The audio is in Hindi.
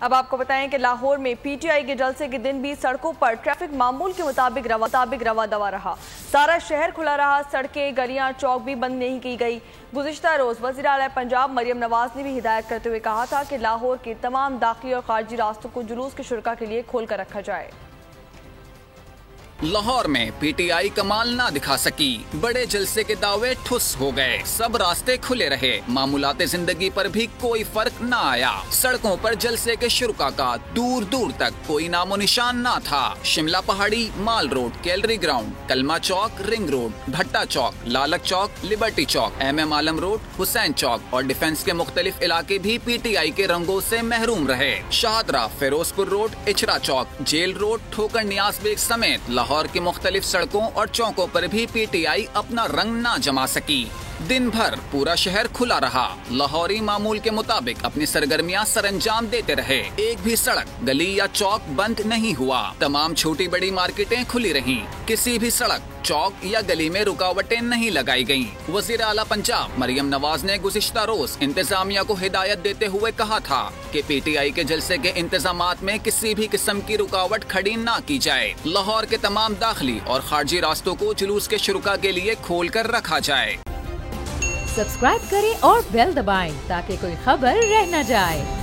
अब आपको बताएं कि लाहौर में पीटीआई के जलसे के दिन भी सड़कों पर ट्रैफिक मामूल के मुताबिक रवा दवा रहा। सारा शहर खुला रहा, सड़कें, गलियां, चौक भी बंद नहीं की गई। गुज़िश्ता रोज वज़ीर आला पंजाब मरियम नवाज ने भी हिदायत करते हुए कहा था कि लाहौर के तमाम दाखिली और खारजी रास्तों को जुलूस के शुरा के लिए खोल कर रखा जाए। लाहौर में पीटीआई कमाल ना दिखा सकी, बड़े जलसे के दावे ठुस हो गए, सब रास्ते खुले रहे, मामूलाते जिंदगी पर भी कोई फर्क न आया। सड़कों पर जलसे के शुरुका का दूर दूर तक कोई नामो निशान ना था। शिमला पहाड़ी, माल रोड, कैलरी ग्राउंड, कलमा चौक, रिंग रोड, भट्टा चौक, लालक चौक, लिबर्टी चौक, MM आलम रोड, हुसैन चौक और डिफेंस के मुख्तलिफ इलाके भी पीटीआई के रंगों से महरूम रहे। शाहदरा, फिरोजपुर रोड, इचरा चौक, जेल रोड, ठोकर नियाज बेग समेत लाहौर की मुख्तलिफ सड़कों और चौकों पर भी पीटीआई अपना रंग ना जमा सकी। दिन भर पूरा शहर खुला रहा, लाहौरी मामूल के मुताबिक अपनी सरगर्मियां सरंजाम देते रहे। एक भी सड़क, गली या चौक बंद नहीं हुआ, तमाम छोटी बड़ी मार्केटें खुली रहीं। किसी भी सड़क, चौक या गली में रुकावटें नहीं लगाई गयीं। वज़ीर आला पंजाब मरियम नवाज ने गुज़िश्ता रोज इंतजामिया को हिदायत देते हुए कहा था कि पीटीआई के जलसे के इंतजामात में किसी भी किस्म की रुकावट खड़ी ना की जाए। लाहौर के तमाम दाखिली और खारजी रास्तों को जुलूस के शुरुका के लिए खोल कर रखा जाए। सब्सक्राइब करें और बेल दबाएं ताकि कोई खबर रह न जाए।